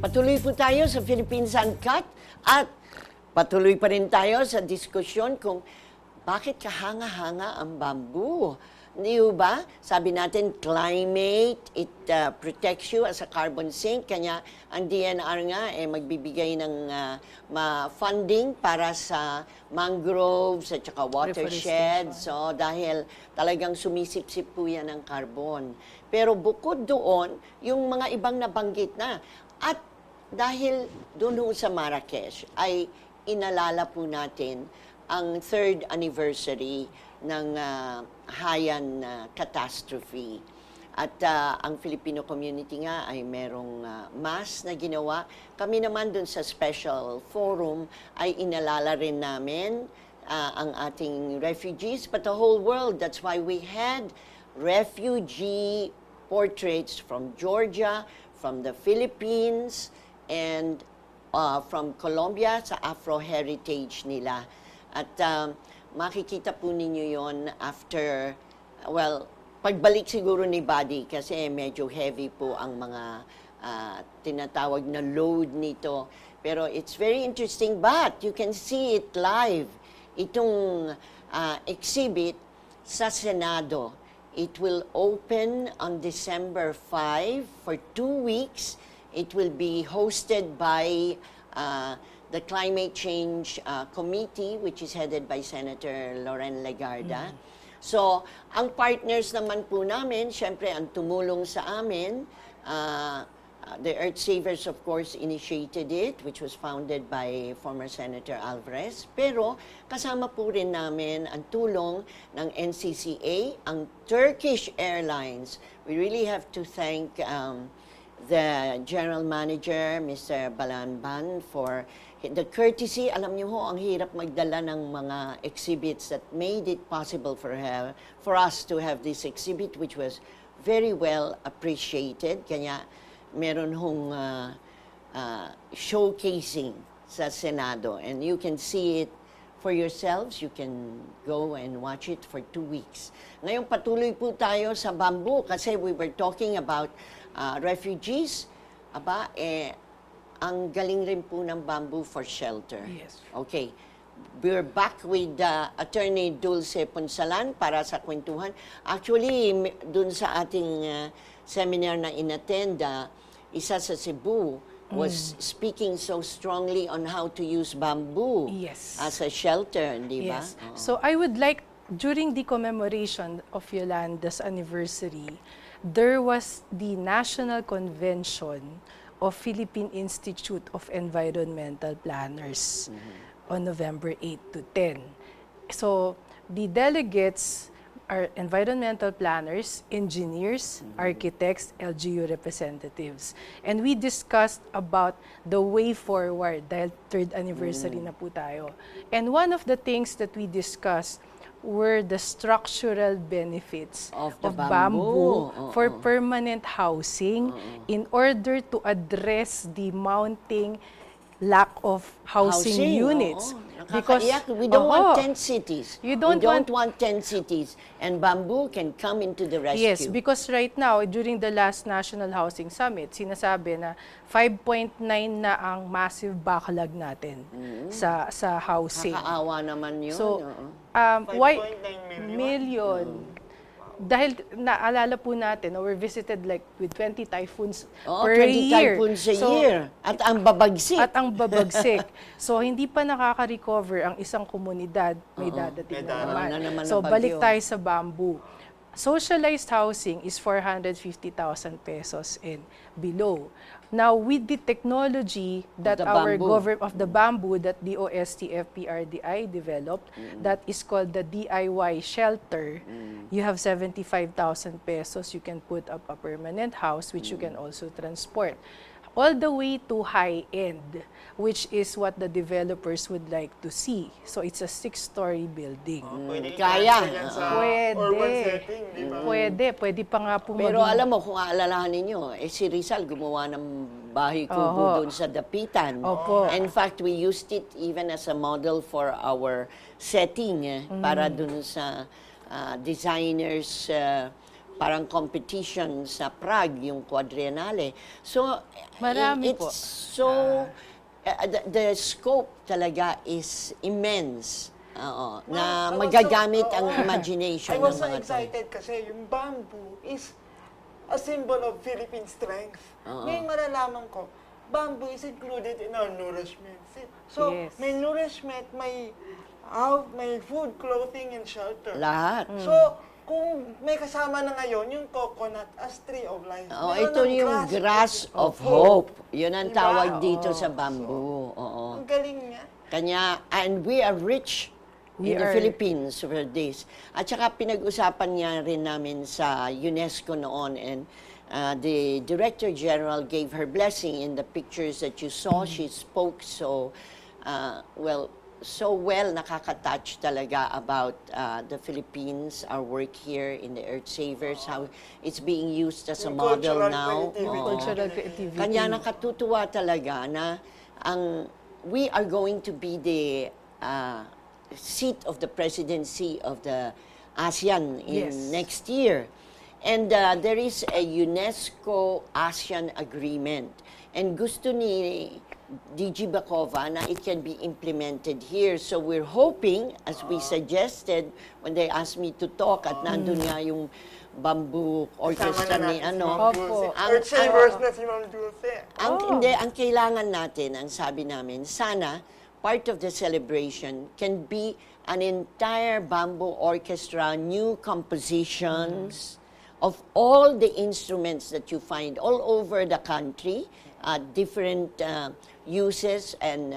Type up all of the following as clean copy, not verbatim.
Patuloy po tayo sa Philippines Uncut at patuloy pa rin tayo sa diskusyon kung bakit kahanga-hanga ang bamboo. Di ba? Sabi natin, climate, it protects you as a carbon sink. Kanya ang DNR nga magbibigay ng funding para sa mangroves at saka watersheds. So, dahil talagang sumisip-sip po yan ng carbon. Pero bukod doon, yung mga ibang nabanggit na. At dahil doon sa Marrakesh ay inalala po natin ang 3rd anniversary ng Haiyan catastrophe. At ang Filipino community nga ay merong mass na ginawa. Kami naman dun sa special forum ay inalala rin namin ang ating refugees, but the whole world. That's why we had refugee portraits from Georgia, from the Philippines, and from Colombia sa Afro-heritage nila. At makikita po ninyo yon after, well, pagbalik siguro ni Buddy kasi medyo heavy po ang mga tinatawag na load nito. Pero it's very interesting, but you can see it live. Itong exhibit sa Senado. It will open on December 5 for 2 weeks. It will be hosted by the Climate Change Committee, which is headed by Senator Loren Legarda. So, ang partners naman po namin, syempre, ang tumulong sa amin, the Earth Savers, of course, initiated it, which was founded by former Senator Alvarez. Pero, kasama po rin namin ang tulong ng NCCA, ang Turkish Airlines. We really have to thank the General Manager, Mr. Balanban, for the courtesy. Alam niyo ho, ang hirap magdala ng mga exhibits that made it possible for us to have this exhibit, which was very well appreciated. Kaya meron hong showcasing sa Senado. And you can see it for yourselves. You can go and watch it for 2 weeks. Ngayon, patuloy po tayo sa bamboo kasi we were talking about refugees. Aba, ang galing rin po ng bamboo for shelter. Yes. Okay. We're back with Attorney Dulce Ponsalan para sa kwentuhan. Actually, dun sa ating seminar na inattend, isa sa Cebu was speaking so strongly on how to use bamboo as a shelter, di ba? Yes. So I would like, during the commemoration of Yolanda's anniversary, there was the National Convention of Philippine Institute of Environmental Planners on November 8 to 10. So the delegates are environmental planners, engineers, architects, LGU representatives. And we discussed about the way forward dahil 3rd anniversary na po tayo. And one of the things that we discussed were the structural benefits of bamboo for permanent housing in order to address the mounting lack of housing units. Because we don't want 10 cities. We don't want 10 cities. And bamboo can come into the rescue. Yes, because right now, during the last National Housing Summit, sinasabi na 5.9 na ang massive backlog natin sa housing. Nakakaawa naman yun. So, why million? Dahil naalala po natin, we're visited like with 20 typhoons per 20 year. typhoons a year. At ang babagsik. At ang babagsik. So, hindi pa nakaka-recover ang isang komunidad. May dadating na naman. So, balik tayo sa bamboo. Socialized housing is 450,000 pesos and below. Now, with the technology that our government of the bamboo that the OSTFPRDI developed, that is called the DIY shelter, you have 75,000 pesos. You can put up a permanent house, which you can also transport. All the way to high-end, which is what the developers would like to see. So, it's a 6-story building. Kaya. Pwede pa nga po. Pero alam mo, kung aalalahanin nyo, si Rizal gumawa ng bahay kubo doon sa Dapitan. In fact, we used it even as a model for our setting para doon sa designers parang competition sa Prague, yung quadriennale. So, Marami it's po. so, the scope talaga is immense. Oo, na magagamit ang imagination I ng was so mga tao. excited kasi yung bamboo is a symbol of Philippine strength. Ngayon malalaman ko, bamboo is included in our nourishment. So, Yes. may nourishment, may food, clothing, and shelter. Lahat. So, kung may kasama na ngayon, yung coconut as tree of life. Oo, Meron ito ng yung grass of hope. Yun ang Diba? tawag dito sa bamboo. Oo. Ang galing niya. Kanya, and we are rich in the Philippines for this. At saka pinag-usapan niya rin namin sa UNESCO noon, and the Director General gave her blessing in the pictures that you saw. She spoke so well, nakaka-touch talaga about the Philippines, our work here in the Earth Savers, how it's being used as a Yung model cultural now. creativity. Oo. Cultural creativity. Kanya nakatutuwa talaga na we are going to be the seat of the presidency of the ASEAN in Yes. next year. And there is a UNESCO ASEAN agreement. And gusto ni DG Bacova na it can be implemented here. So we're hoping, as we suggested when they asked me to talk, at nandun nga yung bamboo orchestra ni Opo. Earth Savers na si Ma'am Dulce. Hindi, ang kailangan natin, ang sabi namin, sana part of the celebration can be an entire bamboo orchestra, new compositions of all the instruments that you find all over the country, different uses and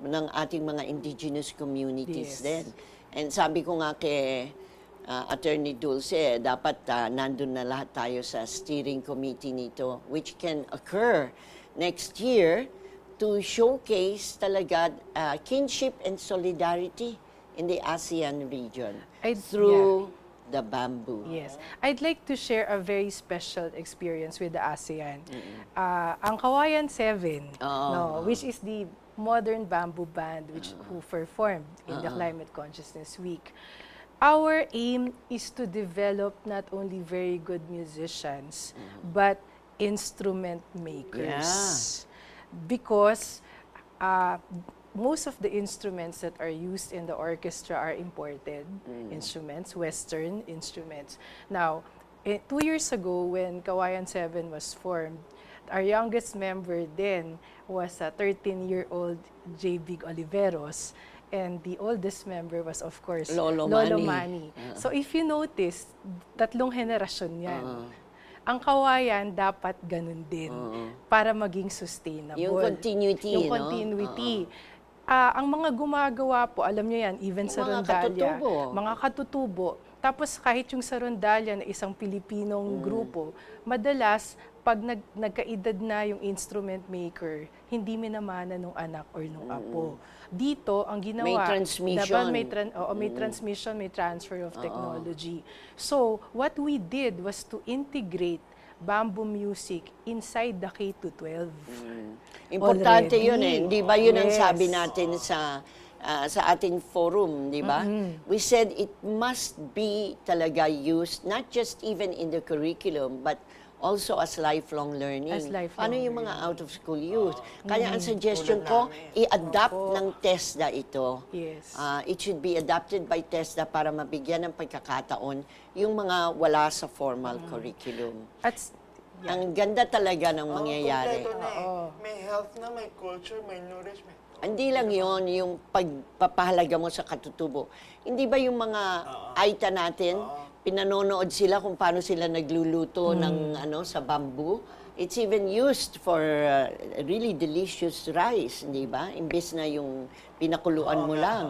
ng ating mga indigenous communities Yes. din. And sabi ko nga kay Attorney Dulce, dapat nandun na lahat tayo sa steering committee nito, which can occur next year to showcase talaga kinship and solidarity in the ASEAN region through the bamboo. Yes. I'd like to share a very special experience with the ASEAN. Ang Kawayan 7, which is the modern bamboo band who performed in the Climate Consciousness Week. Our aim is to develop not only very good musicians, but instrument makers. Because most of the instruments that are used in the orchestra are imported instruments, Western instruments. Now, 2 years ago, when Kawayan 7 was formed, our youngest member then was a 13-year-old J. Big Oliveros, and the oldest member was, of course, Lolo Manny. So if you notice, tatlong henerasyon yan. Ang kawayan dapat ganun din para maging sustainable. Yung continuity, Yung continuity. Ang mga gumagawa po, alam nyo yan, even sa Rondalia, mga katutubo. Tapos kahit yung sa Rondalia na isang Pilipinong grupo, madalas pag nagkaedad na yung instrument maker, hindi minamana nung anak or nung apo. Dito, ang ginawa, may transmission. May transmission, may transfer of technology. So, what we did was to integrate bamboo music inside the K-12. Importante yun eh. Di ba yun ang Yes. sabi natin sa ating forum, di ba? We said it must be talaga used, not just even in the curriculum, but also as lifelong learning. As lifelong Paano yung mga out-of-school youth? Kaya ang suggestion ko, i-adapt ng TESDA ito. Yes. It should be adapted by TESDA para mabigyan ng pagkakataon yung mga wala sa formal curriculum. At Ang ganda talaga ng mangyayari. Kompleto na eh. May health na, may culture, may nourishment. Hindi lang yon yung pagpapahalaga mo sa katutubo. Hindi ba yung mga Aita natin, pinanonood sila kung paano sila nagluluto ng sa bamboo? It's even used for really delicious rice, hindi ba? Imbes na yung pinakuluan mo lang.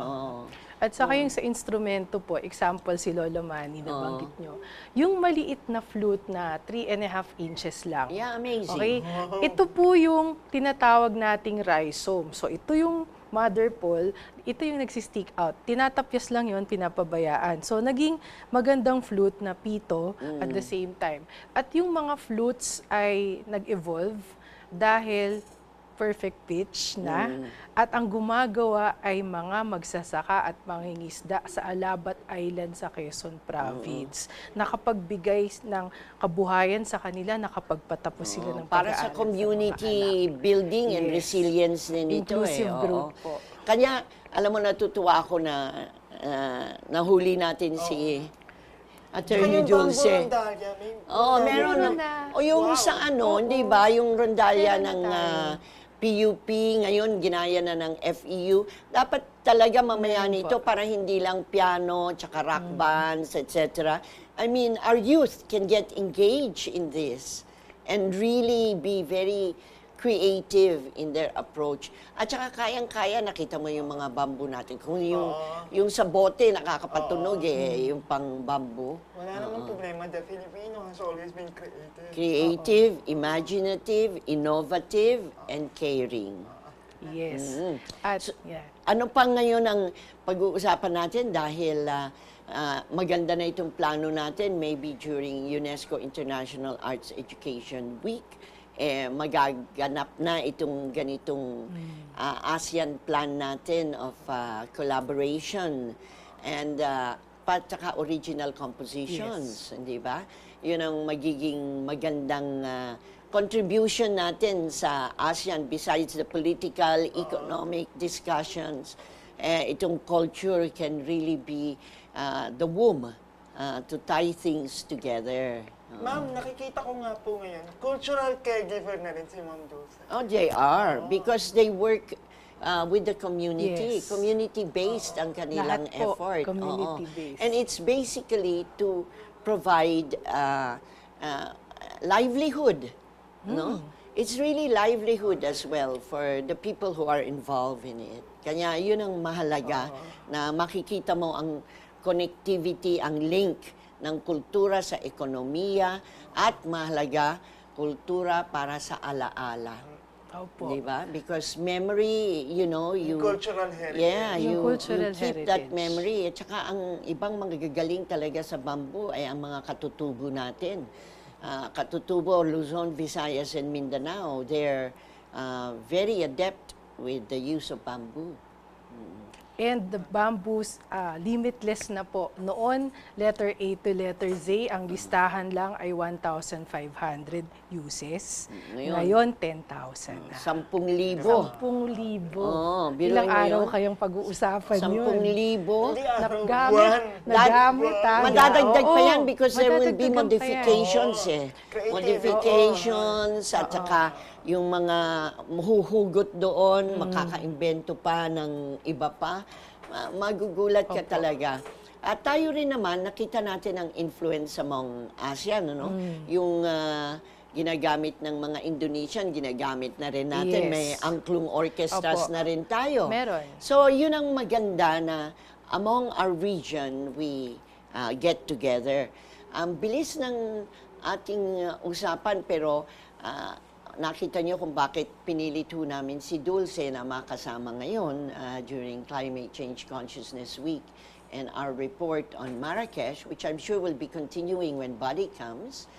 At saka yung sa instrumento po, example si Lolo Manny na banggit nyo, yung maliit na flute na 3.5 inches lang. Yeah, amazing. Okay? Ito po yung tinatawag nating rhizome. So ito yung mother pole, ito yung nagsistick out. Tinatapyas lang yon, pinapabayaan. So naging magandang flute na pito at the same time. At yung mga flutes ay nag-evolve dahil perfect pitch na at ang gumagawa ay mga magsasaka at mangingisda sa Alabat island sa Quezon Province. Nakapagbigay ng kabuhayan sa kanila, nakapagpatapos sila ng para sa pag-aaral community mga anak. building and Yes. resilience din ito Inclusive Oo. growth po. Kanya, alam mo, natutuwa ako na nahuli natin si Attorney Kanyang bamboo Dulce. rondalya, may Meron Meron na. na. O yung Wow. sa di ba, yung rondalya Meron na ng tayo. PUP, ngayon ginaya na ng FEU. Dapat talaga mamaya Meron nito po. para hindi lang piano, tsaka rock bands, etc. I mean, our youth can get engaged in this and really be very creative in their approach. At saka kayang-kaya, nakita mo yung mga bamboo natin. Kung yung sa bote, nakakapatunog yung pang bamboo. Wala namang problema. The Filipino has always been creative. Creative, imaginative, innovative, and caring. Yes. Mm. At, yeah. Ano pa ngayon ang pag-uusapan natin dahil maganda na itong plano natin, maybe during UNESCO International Arts Education Week, magaganap na itong ganitong ASEAN plan natin of collaboration and saka original compositions, hindi ba? Yun ang magiging magandang contribution natin sa ASEAN besides the political, economic discussions. Itong culture can really be the womb to tie things together. Ma'am, nakikita ko nga po ngayon, cultural caregiver na rin si Ma'am Dulce. Oh, they are. Because they work with the community. Yes. Community-based ang kanilang Lahat po, effort. community-based. And it's basically to provide livelihood. No? It's really livelihood as well for the people who are involved in it. Kaya yun ang mahalaga na makikita mo ang connectivity, ang link ng kultura sa ekonomiya at mahalaga kultura para sa alaala. Opo. Di ba? Because memory, you Cultural heritage. Yeah, Yung you cultural keep that heritage. memory. At saka ang ibang magagagaling talaga sa bamboo ay ang mga katutubo natin. Katutubo, Luzon, Visayas, and Mindanao, they're very adept with the use of bamboo. And the bamboos, limitless na po. Noon, letter A to letter Z, ang listahan lang ay 1,500 uses. Ngayon 10,000 na. 10,000. 10,000. Oo, biruin Ilang mo araw yun. kayang pag-uusapan yun? 10,000. Hindi araw, Nagamit, buwan. nagamit. Madadagdag pa Oo, yan because there will be madadagdagan pa yan. modifications Creative. Modifications at saka yung mga huhugot doon, makakaimbento pa ng iba pa. Magugulat ka talaga. At tayo rin naman, nakita natin ang influence among ASEAN, ano? Yung ginagamit ng mga Indonesian, ginagamit na rin natin. Yes. May angklung orchestras Opo. na rin tayo. Meron. So, yun ang maganda na among our region, we get together. Ang bilis ng ating usapan, pero nakita niyo kung bakit pinilito namin si Dulce na makasama ngayon during Climate Change Consciousness Week and our report on Marrakesh, which I'm sure will be continuing when Buddy comes.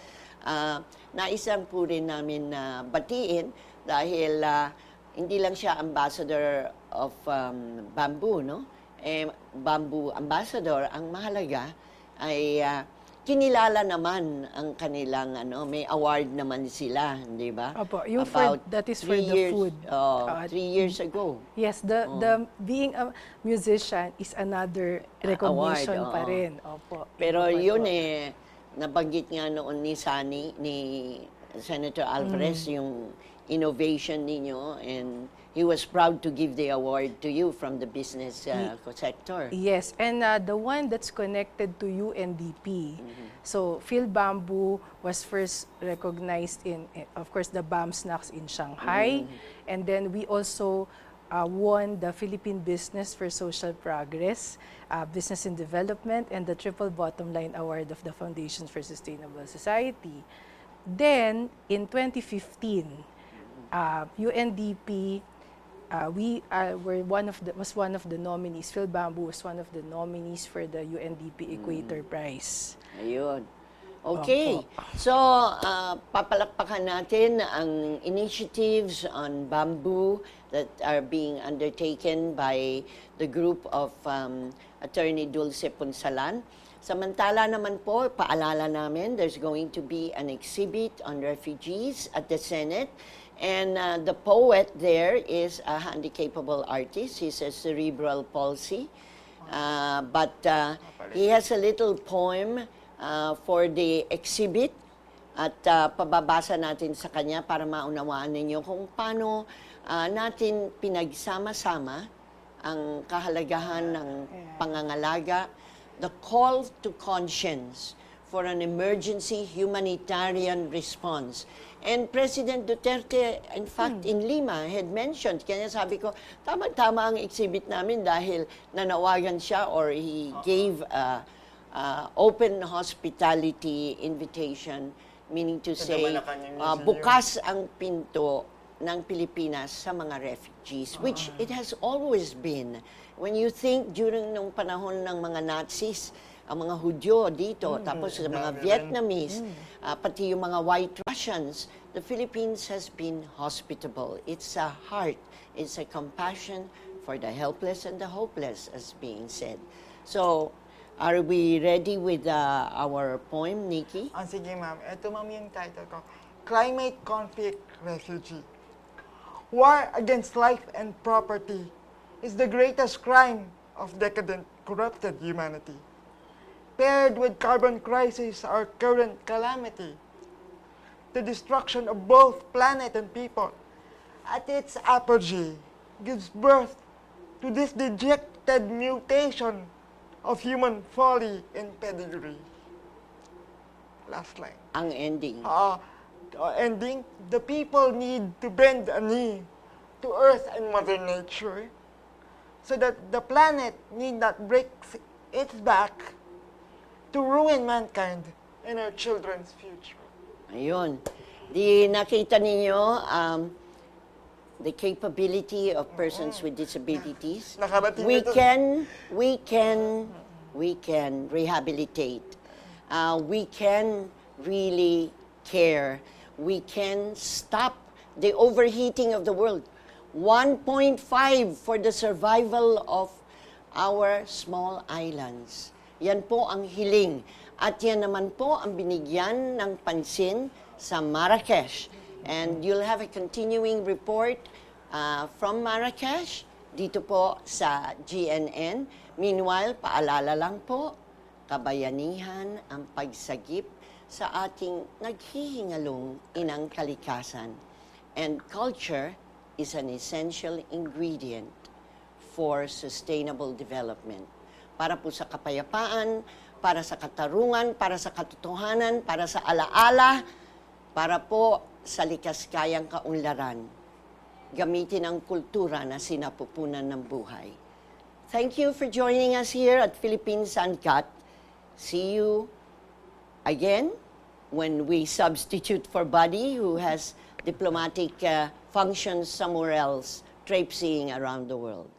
Naisang po rin namin na batiin dahil hindi lang siya ambassador of bamboo, no? Bamboo ambassador, ang mahalaga ay kinilala naman ang kanilang may award naman sila, di ba? Opo, yung that is for 3 the years, food. 3 years ago. Yes, the being a musician is another recognition Award, pa oo. rin. Opo. Pero Opo, yun opo. nabanggit nga noon ni Senator Alvarez yung innovation ninyo, and he was proud to give the award to you from the business sector. Yes, and the one that's connected to UNDP. So, Phil Bamboo was first recognized in, of course, the BAM Snacks in Shanghai. And then we also won the Philippine Business for Social Progress, Business and Development, and the Triple Bottom Line Award of the Foundations for Sustainable Society. Then, in 2015, UNDP was one of the nominees. Phil Bamboo was one of the nominees for the UNDP Equator Prize. Ayun. Okay. So, papalakpakan natin ang initiatives on bamboo that are being undertaken by the group of Attorney Dulce Punsalan. Samantala naman po, paalala namin, there's going to be an exhibit on refugees at the Senate. And the poet there is a handicapable artist. He's a cerebral palsy. But he has a little poem for the exhibit at pababasa natin sa kanya para maunawaan ninyo kung paano natin pinagsama-sama ang kahalagahan ng pangangalaga, the call to conscience for an emergency humanitarian response. And President Duterte, in fact, in Lima, had mentioned, kaya sabi ko, tama-tama ang exhibit namin dahil nanawagan siya or he gave open hospitality invitation, meaning to say, bukas ang pinto ng Pilipinas sa mga refugees, which it has always been. When you think during nung panahon ng mga Nazis, ang mga Hudyo dito, tapos sa mga Vietnamese, pati yung mga White Russians, the Philippines has been hospitable. It's a heart, it's a compassion for the helpless and the hopeless, as being said. So, are we ready with our poem, Nikki? Sige ma'am, ito ma'am yung title ko, Climate Conflict Refugee. War against life and property is the greatest crime of decadent, corrupted humanity. Paired with carbon crisis, our current calamity, the destruction of both planet and people, at its apogee, gives birth to this dejected mutation of human folly and pedigree. Last line. Ang ending. Ending, the people need to bend a knee to Earth and Mother Nature so that the planet need not break its back to ruin mankind and our children's future. Ayun. Di nakita ninyo the capability of persons with disabilities. We can rehabilitate. We can really care. We can stop the overheating of the world. 1.5 for the survival of our small islands. Yan po ang hiling. At yan naman po ang binigyan ng pansin sa Marrakesh. And you'll have a continuing report from Marrakesh dito po sa GNN. Meanwhile, paalala lang po, kabayanihan ang pagsagip sa ating naghihingalong inang kalikasan. And culture is an essential ingredient for sustainable development. Para po sa kapayapaan, para sa katarungan, para sa katotohanan, para sa alaala, para po sa likaskayang kaunlaran. Gamitin ang kultura na sinapupunan ng buhay. Thank you for joining us here at Philippines Uncut. See you again when we substitute for Buddy, who has diplomatic functions somewhere else, traipsing around the world.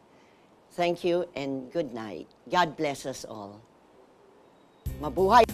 Thank you and good night. God bless us all. Mabuhay!